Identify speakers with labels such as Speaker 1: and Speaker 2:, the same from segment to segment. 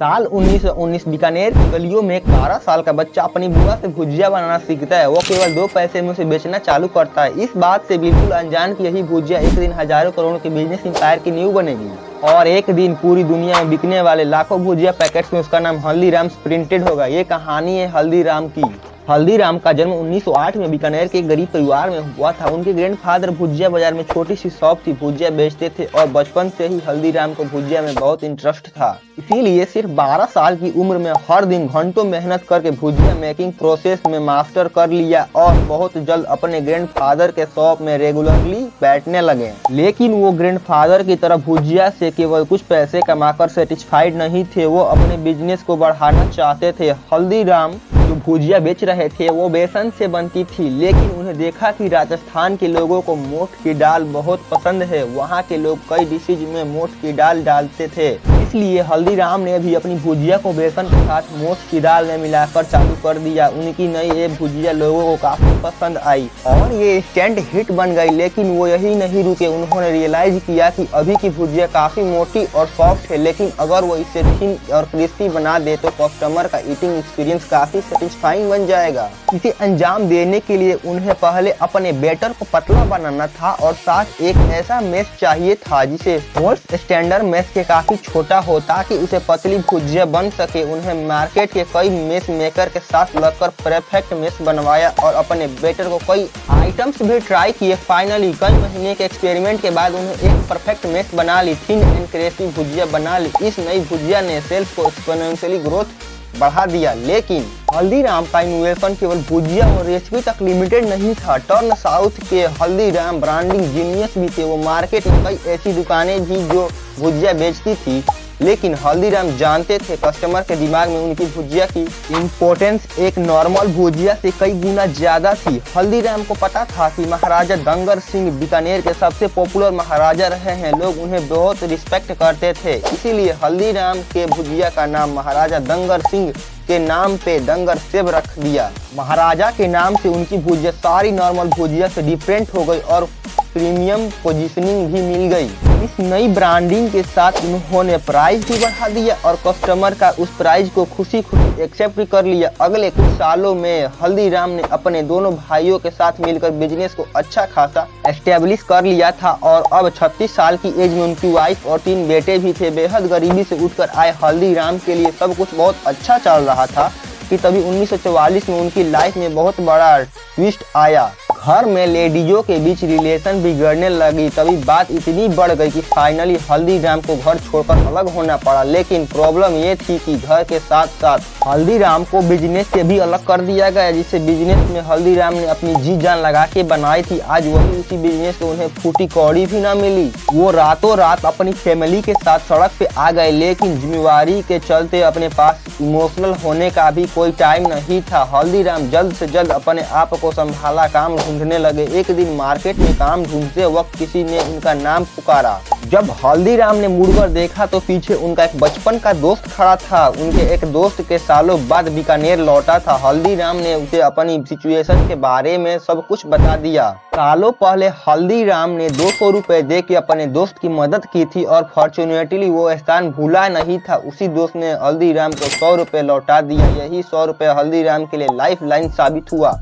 Speaker 1: साल 1919 बीकानेर की गलियों में एक 12 साल का बच्चा अपनी बुआ से भुजिया बनाना सीखता है। वो केवल 2 पैसे में उसे बेचना चालू करता है। इस बात से बिल्कुल अनजान कि यही भुजिया एक दिन हजारों करोड़ों के बिजनेस इंपायर की नींव बनेगी। और एक दिन पूरी दुनिया में बिकने वाले लाखों भुजिया पैकेट्स में उसका नाम हल्दीराम्स प्रिंटेड होगा। ये कहानी है हल्दीराम की। हल्दीराम का जन्म 1908 में बीकानेर के एक गरीब परिवार में हुआ था। उनके ग्रैंडफादर भुजिया बाजार में छोटी सी शॉप थी, भुजिया बेचते थे और बचपन से ही हल्दीराम को भुजिया में बहुत इंटरेस्ट था। इसीलिए सिर्फ 12 साल की उम्र में हर दिन घंटों मेहनत करके भुजिया मेकिंग प्रोसेस में मास्टर कर लिया और बहुत जल्द अपने ग्रैंडफादर के शॉप में रेगुलरली बैठने लगे। लेकिन वो ग्रैंडफादर की तरह भुजिया से केवल कुछ पैसे कमाकर सेटिस्फाइड नहीं थे, वो अपने बिजनेस को बढ़ाना चाहते थे। हल्दीराम जो भुजिया बेच रहे थे वो बेसन से बनती थी, लेकिन उन्हें देखा कि राजस्थान के लोगों को मोठ की दाल बहुत पसंद है। वहाँ के लोग कई डिशेज में मोठ की दाल डालते थे, इसलिए हल्दीराम ने भी अपनी भुजिया को बेसन के साथ मोठ की दाल में मिलाकर चालू कर दिया। उनकी नई ये भुजिया लोगों को काफी पसंद आई और ये इंस्टेंट हिट बन गई। लेकिन वो यही नहीं रुके, उन्होंने रियलाइज किया कि अभी की भुजिया काफी मोटी और सॉफ्ट है, लेकिन अगर वो इसे थिन और क्रिस्पी बना दे तो कस्टमर का ईटिंग एक्सपीरियंस काफी सेटिस्फाइंग बन जाएगा। इसे अंजाम देने के लिए उन्हें पहले अपने बैटर को पतला बनाना था और साथ एक ऐसा मेस चाहिए था जिसे मोस्ट स्टैंडर्ड मेस के काफी छोटा हो ताकि उसे पतली भुजिया बन सके। उन्हें मार्केट के कई मेस मेकर के साथ लगकर परफेक्ट मेस बनवाया और अपने बैटर को कई आइटम्स भी ट्राई किए। फाइनली कई महीने के एक्सपेरिमेंट के बाद उन्हें एक परफेक्ट मेस बना ली, थिन एंड क्रिस्पी भुजिया बना ली। इस नई भुजिया ने सेल्स को एक्सपोनेंशियली ग्रोथ बढ़ा दिया। लेकिन हल्दीराम का इनोवेशन केवल भुजिया और रेसिपी तक लिमिटेड नहीं था। टर्न साउथ के हल्दीराम ब्रांडिंग जीनियस भी थे। वो मार्केट में कई ऐसी दुकानें थी जो भुजिया बेचती थी, लेकिन हल्दीराम जानते थे कस्टमर के दिमाग में उनकी भुजिया की इम्पोर्टेंस एक नॉर्मल भुजिया से कई गुना ज्यादा थी। हल्दीराम को पता था कि महाराजा दंगर सिंह बीकानेर के सबसे पॉपुलर महाराजा रहे हैं, लोग उन्हें बहुत रिस्पेक्ट करते थे। इसीलिए हल्दीराम के भुजिया का नाम महाराजा दंगर सिंह के नाम पे दंगर सेब रख दिया। महाराजा के नाम से उनकी भुजिया सारी नॉर्मल भुजिया से डिफरेंट हो गई और प्रीमियम पोजीशनिंग भी मिल गई। इस नई ब्रांडिंग के साथ उन्होंने प्राइस भी बढ़ा दिया और कस्टमर का उस प्राइस को खुशी खुशी एक्सेप्ट भी कर लिया। अगले कुछ सालों में हल्दीराम ने अपने दोनों भाइयों के साथ मिलकर बिजनेस को अच्छा खासा एस्टेब्लिश कर लिया था और अब 36 साल की एज में उनकी वाइफ और 3 बेटे भी थे। बेहद गरीबी से उठकर आए हल्दीराम के लिए सब कुछ बहुत अच्छा चल रहा था कि तभी 1944 में उनकी लाइफ में बहुत बड़ा ट्विस्ट आया। घर में लेडीजों के बीच रिलेशन बिगड़ने लगी। तभी बात इतनी बढ़ गई कि फाइनली हल्दीराम को घर छोड़कर अलग होना पड़ा। लेकिन प्रॉब्लम ये थी कि घर के साथ साथ हल्दीराम को बिजनेस से भी अलग कर दिया गया, जिससे बिजनेस में हल्दीराम ने अपनी जी जान लगा के बनाई थी। आज वही उसी बिजनेस से उन्हें फूटी कौड़ी भी न मिली। वो रातों रात अपनी फैमिली के साथ सड़क पे आ गए, लेकिन जिम्मेवारी के चलते अपने पास इमोशनल होने का भी कोई टाइम नहीं था। हल्दीराम जल्द से जल्द अपने आप को संभाला, काम ढूंढने लगे। एक दिन मार्केट में काम ढूंढते वक्त किसी ने उनका नाम पुकारा। जब हल्दीराम ने मुड़कर देखा तो पीछे उनका एक बचपन का दोस्त खड़ा था। उनके एक दोस्त के सालों बाद बीकानेर लौटा था। हल्दीराम ने उसे अपनी सिचुएशन के बारे में सब कुछ बता दिया। सालों पहले हल्दीराम ने 200 रुपए दे के अपने दोस्त की मदद की थी और फॉर्चुनेटली वो एहसान भूला नहीं था। उसी दोस्त ने हल्दीराम को 100 रुपए लौटा दिया। यही 100 रुपए हल्दीराम के लिए लाइफ लाइन साबित हुआ।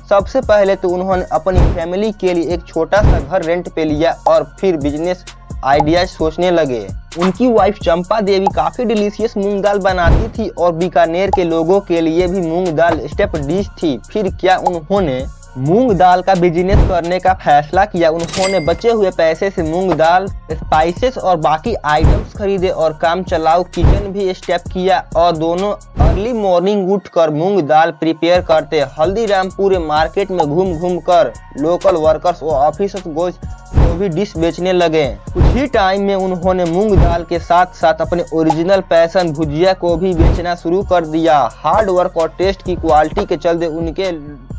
Speaker 1: सबसे पहले तो उन्होंने अपनी फैमिली के लिए एक छोटा सा घर रेंट पे लिया और फिर बिजनेस आइडिया सोचने लगे। उनकी वाइफ चंपा देवी काफी डिलीशियस मूंग दाल बनाती थी और बीकानेर के लोगों के लिए भी मूंग दाल स्टेप डिश थी। फिर क्या उन्होंने मूंग दाल का बिजनेस करने का फैसला किया। उन्होंने बचे हुए पैसे से मूंग दाल, स्पाइसेस और बाकी आइटम्स खरीदे और काम चलाऊ किचन भी स्टेप किया और दोनों अर्ली मॉर्निंग उठकर मूंग दाल प्रिपेयर करते। हल्दीराम पूरे मार्केट में घूम घूम कर लोकल वर्कर्स और ऑफिसर्स को भी डिश बेचने लगे। कुछ ही टाइम में उन्होंने मूंग दाल के साथ साथ अपने ओरिजिनल पैशन भुजिया को भी बेचना शुरू कर दिया। हार्ड वर्क और टेस्ट की क्वालिटी के चलते उनके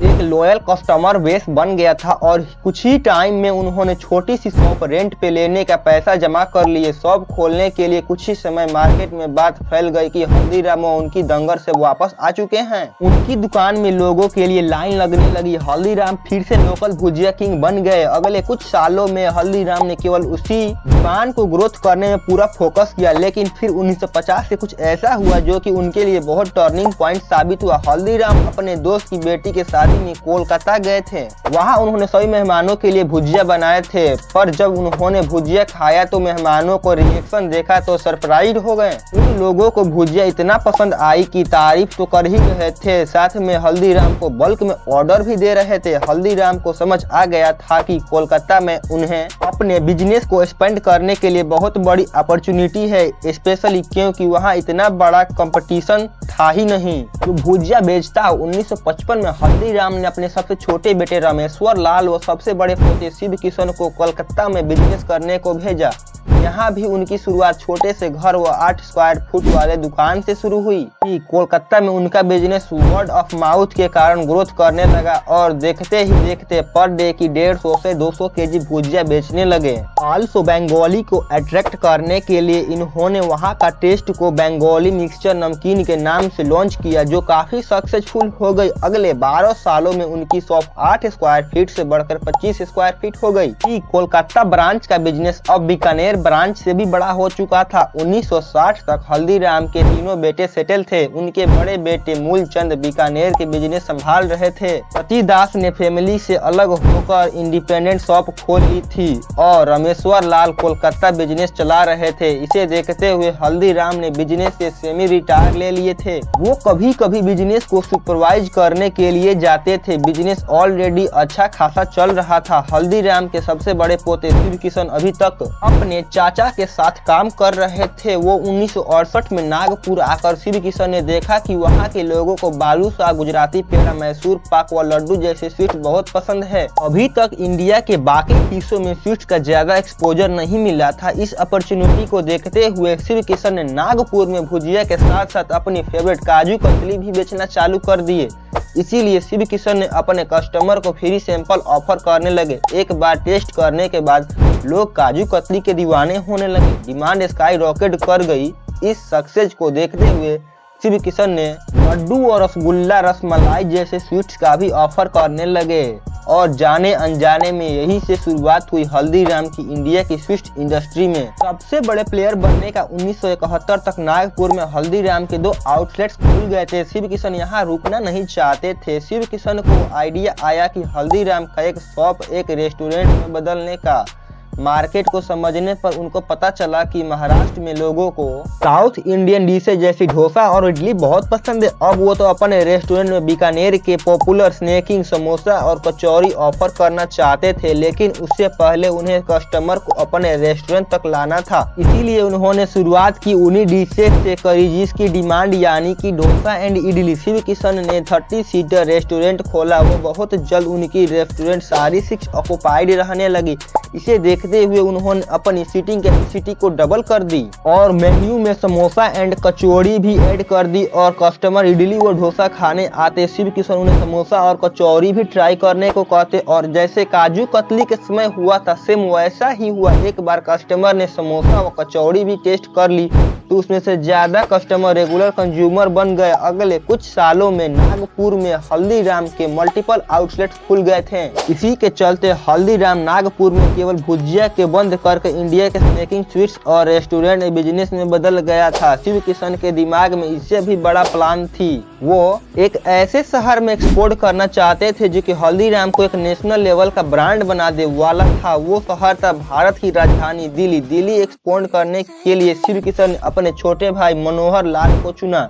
Speaker 1: एक लॉयल कस्टमर बेस बन गया था और कुछ ही टाइम में उन्होंने छोटी सी शॉप रेंट पे लेने का पैसा जमा कर लिए। शॉप खोलने के लिए कुछ ही समय मार्केट में बात फैल गई कि हल्दीराम उनकी दंगर से वापस आ चुके हैं। उनकी दुकान में लोगों के लिए लाइन लगने लगी। हल्दीराम फिर से लोकल भुजिया किंग बन गए। अगले कुछ सालों सालों में हल्दीराम ने केवल उसी दुकान को ग्रोथ करने में पूरा फोकस किया, लेकिन फिर 1950 से कुछ ऐसा हुआ जो कि उनके लिए बहुत टर्निंग पॉइंट साबित हुआ। हल्दीराम अपने दोस्त की बेटी के शादी में कोलकाता गए थे। वहां उन्होंने सभी मेहमानों के लिए भुजिया बनाए थे, पर जब उन्होंने भुजिया खाया तो मेहमानों को रिएक्शन देखा तो सरप्राइज हो गए। उन लोगों को भुजिया इतना पसंद आई कि तारीफ तो कर ही रहे थे, साथ में हल्दीराम को बल्क में ऑर्डर भी दे रहे थे। हल्दीराम को समझ आ गया था कि कोलकाता में उन्हें अपने बिजनेस को एक्सपेंड करने के लिए बहुत बड़ी अपॉर्चुनिटी है, स्पेशली क्योंकि वहाँ इतना बड़ा कंपटीशन था ही नहीं जो भुजिया बेचता। 1955 में हल्दीराम ने अपने सबसे छोटे बेटे रामेश्वर लाल व सबसे बड़े पोते शिव किशन को कोलकाता में बिजनेस करने को भेजा। यहाँ भी उनकी शुरुआत छोटे से घर व 8 स्क्वायर फुट वाले दुकान से शुरू हुई। कोलकाता में उनका बिजनेस वर्ड ऑफ माउथ के कारण ग्रोथ करने लगा और देखते ही देखते पर डे की 150 से 200 केजी भुजिया बेचने लगे। आल्सो बंगाली को अट्रैक्ट करने के लिए इन्होंने वहाँ का टेस्ट को बंगाली मिक्सचर नमकीन के नाम से लॉन्च किया, जो काफी सक्सेसफुल हो गई। अगले 12 सालों में उनकी शॉप 8 स्क्वायर फीट से बढ़कर 25 स्क्वायर फीट हो गई। कोलकाता ब्रांच का बिजनेस अब बीकानेर ब्रांच से भी बड़ा हो चुका था। 1960 तक हल्दीराम के तीनों बेटे सेटल थे। उनके बड़े बेटे मूलचंद बीकानेर के बिजनेस संभाल रहे थे। सतीदास ने फैमिली से अलग होकर इंडिपेंडेंट शॉप खोल ली थी और रामेश्वर लाल कोलकाता बिजनेस चला रहे थे। इसे देखते हुए हल्दीराम ने बिजनेस से सेमी रिटायर ले लिए थे। वो कभी कभी बिजनेस को सुपरवाइज करने के लिए जाते थे। बिजनेस ऑलरेडी अच्छा खासा चल रहा था। हल्दीराम के सबसे बड़े पोते शिव किशन अभी तक अपने चाचा के साथ काम कर रहे थे। वो 1968 में नागपुर आकर शिव किशन ने देखा कि वहाँ के लोगों को बालूशाह, गुजराती पेड़ा, मैसूर पाक व लड्डू जैसे स्वीट बहुत पसंद है। अभी तक इंडिया के बाकी हिस्सों में स्वीट्स का ज्यादा एक्सपोजर नहीं मिला था। इस अपॉर्चुनिटी को देखते हुए शिव किशन ने नागपुर में भुजिया के साथ साथ अपनी फेवरेट काजू कतली भी बेचना चालू कर दिए। इसीलिए शिव किशन ने अपने कस्टमर को फ्री सैंपल ऑफर करने लगे। एक बार टेस्ट करने के बाद लोग काजू कतली के दीवाने होने लगे। डिमांड स्काई रॉकेट कर गई। इस सक्सेस को देखते हुए शिव किशन ने लड्डू और रसगुल्ला, रसमलाई जैसे स्वीट्स का भी ऑफर करने लगे और जाने अनजाने में यही से शुरुआत हुई हल्दीराम की इंडिया की स्वीट इंडस्ट्री में। सबसे बड़े प्लेयर बनने का 1971 तक नागपुर में हल्दीराम के 2 आउटलेट्स खुल गए थे। शिव किशन यहाँ रुकना नहीं चाहते थे। शिव किशन को आइडिया आया कि हल्दीराम का एक शॉप एक रेस्टोरेंट में बदलने का। मार्केट को समझने पर उनको पता चला कि महाराष्ट्र में लोगों को साउथ इंडियन डिशेज जैसी डोसा और इडली बहुत पसंद है। अब वो तो अपने रेस्टोरेंट में बीकानेर के पॉपुलर स्नैकिंग समोसा और कचौरी ऑफर करना चाहते थे, लेकिन उससे पहले उन्हें कस्टमर को अपने रेस्टोरेंट तक लाना था। इसीलिए उन्होंने शुरुआत की उन्हीं डिशेज से करी जिसकी डिमांड, यानी कि डोसा एंड इडली। शिव किशन ने 30 सीटर रेस्टोरेंट खोला। वो बहुत जल्द उनकी रेस्टोरेंट सारी 6 ऑक्युपाइड रहने लगी। इसे देखते हुए उन्होंने अपनी सीटिंग कैपेसिटी को डबल कर दी और मेन्यू में समोसा एंड कचौड़ी भी ऐड कर दी और कस्टमर इडली व डोसा खाने आते। शिव किशन उन्हें समोसा और कचौड़ी भी ट्राई करने को कहते और जैसे काजू कतली के समय हुआ था सेम वैसा ही हुआ। एक बार कस्टमर ने समोसा व कचौड़ी भी टेस्ट कर ली तो उसमें से ज्यादा कस्टमर रेगुलर कंज्यूमर बन गए। अगले कुछ सालों में नागपुर में हल्दीराम के मल्टीपल आउटलेट्स खुल गए थे। इसी के चलते हल्दीराम नागपुर में केवल भुजिया के बंद करके इंडिया के स्नैकिंग स्वीट्स और रेस्टोरेंट बिजनेस में बदल गया था। शिव किशन के दिमाग में इससे भी बड़ा प्लान थी। वो एक ऐसे शहर में एक्सपोर्ट करना चाहते थे जो कि हल्दीराम को एक नेशनल लेवल का ब्रांड बना दे वाला था। वो शहर था भारत की राजधानी दिल्ली। दिल्ली एक्सपोर्ट करने के लिए शिव किशन ने अपने छोटे भाई मनोहर लाल को चुना।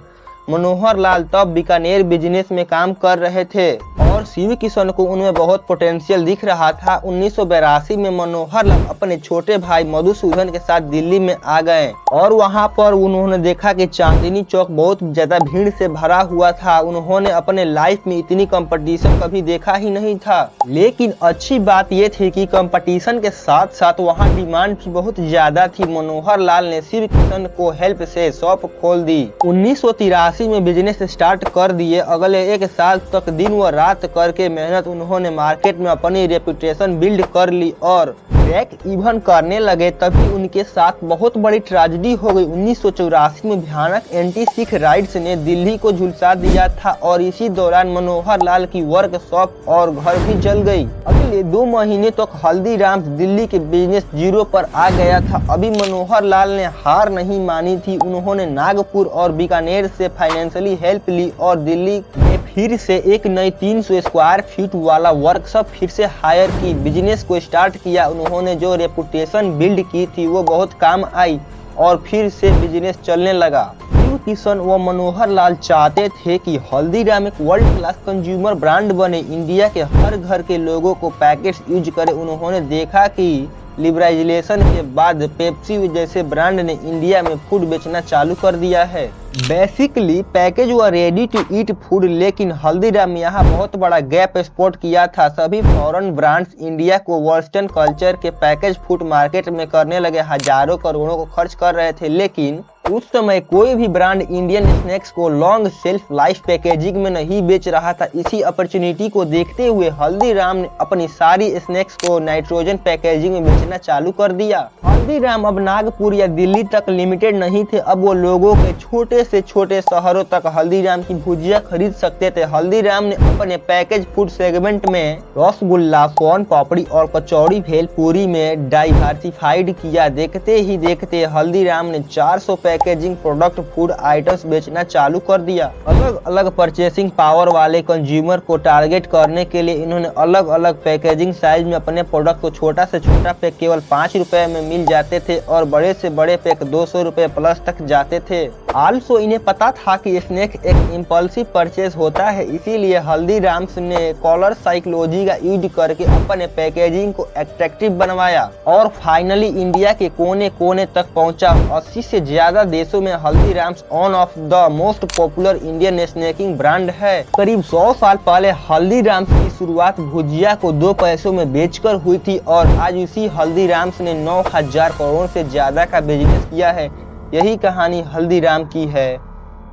Speaker 1: मनोहर लाल तब बीकानेर बिजनेस में काम कर रहे थे और शिव किशन को उनमें बहुत पोटेंशियल दिख रहा था। 1982 में मनोहर लाल अपने छोटे भाई मधुसूदन के साथ दिल्ली में आ गए और वहां पर उन्होंने देखा कि चांदनी चौक बहुत ज्यादा भीड़ से भरा हुआ था। उन्होंने अपने लाइफ में इतनी कंपटीशन कभी देखा ही नहीं था। लेकिन अच्छी बात यह थी कि कंपटीशन के साथ साथ वहाँ डिमांड भी बहुत ज्यादा थी। मनोहर लाल ने शिव किशन को हेल्प से शॉप खोल दी। 1983 में बिजनेस स्टार्ट कर दिए। अगले 1 साल तक दिन व रात खर्च करके मेहनत उन्होंने मार्केट में अपनी रेपुटेशन बिल्ड कर ली और ब्रेक इवन करने लगे, तभी उनके साथ बहुत बड़ी ट्रेजेडी हो गई। 1984 में भयानक एंटी सिख राइट्स ने दिल्ली को झुलसा दिया था और इसी दौरान मनोहर लाल की वर्कशॉप और घर भी जल गई। अगले 2 महीने तक हल्दीराम्स दिल्ली के बिजनेस जीरो पर आ गया था। अभी मनोहर लाल ने हार नहीं मानी थी। उन्होंने नागपुर और बीकानेर से फाइनेंशियली हेल्प ली और दिल्ली में फिर से एक नई 300 स्क्वायर फीट वाला वर्कशॉप फिर से हायर की, बिजनेस को स्टार्ट किया। उन्होंने जो रेपुटेशन बिल्ड की थी वो बहुत काम आई और फिर से बिजनेस चलने लगा। शिव किशन व मनोहर लाल चाहते थे कि हल्दीराम एक वर्ल्ड क्लास कंज्यूमर ब्रांड बने, इंडिया के हर घर के लोगों को पैकेट्स यूज करे। उन्होंने देखा कि लिबरलाइजेशन के बाद पेप्सी जैसे ब्रांड ने इंडिया में फूड बेचना चालू कर दिया है। बेसिकली पैकेज व रेडी टू ईट फूड, लेकिन हल्दीराम यहाँ बहुत बड़ा गैप स्पॉट किया था। सभी फॉरेन ब्रांड्स इंडिया को वेस्टर्न कल्चर के पैकेज फूड मार्केट में करने लगे, हजारों करोड़ों को खर्च कर रहे थे, लेकिन उस समय कोई भी ब्रांड इंडियन स्नैक्स को लॉन्ग शेल्फ लाइफ पैकेजिंग में नहीं बेच रहा था। इसी अपॉर्चुनिटी को देखते हुए हल्दीराम ने अपनी सारी स्नैक्स को नाइट्रोजन पैकेजिंग में बेचना चालू कर दिया। हल्दीराम अब नागपुर या दिल्ली तक लिमिटेड नहीं थे, अब वो लोगों के छोटे से छोटे शहरों तक हल्दीराम की भुजिया खरीद सकते थे। हल्दीराम ने अपने पैकेज फूड सेगमेंट में रसगुल्ला, सोन पापड़ी और कचौड़ी भेलपुरी में डाइवर्सिफाइड किया। देखते ही देखते हल्दीराम ने 400 पैकेजिंग प्रोडक्ट फूड आइटम्स बेचना चालू कर दिया। अलग अलग परचेसिंग पावर वाले कंज्यूमर को टारगेट करने के लिए इन्होंने अलग अलग पैकेजिंग साइज में अपने प्रोडक्ट को छोटा से छोटा पैक केवल 5 रुपए में मिल जाते थे और बड़े से बड़े पैक 200 रुपए प्लस तक जाते थे। आल्सो इन्हें पता था कि स्नैक एक इम्पल्सिव परचेज होता है, इसीलिए हल्दीराम्स ने कॉलर साइकोलॉजी का यूज करके अपने पैकेजिंग को अट्रैक्टिव बनवाया और फाइनली इंडिया के कोने कोने तक पहुंचा। 80 से ज्यादा देशों में Haldiram's one of the most popular Indian snacking brand है। करीब 100 साल पहले हल्दीराम्स की शुरुआत भुजिया को 2 पैसों में बेचकर हुई थी और आज इसी हल्दीराम्स ने 9000 करोड़ से ज्यादा का बिजनेस किया है। यही कहानी हल्दीराम की है।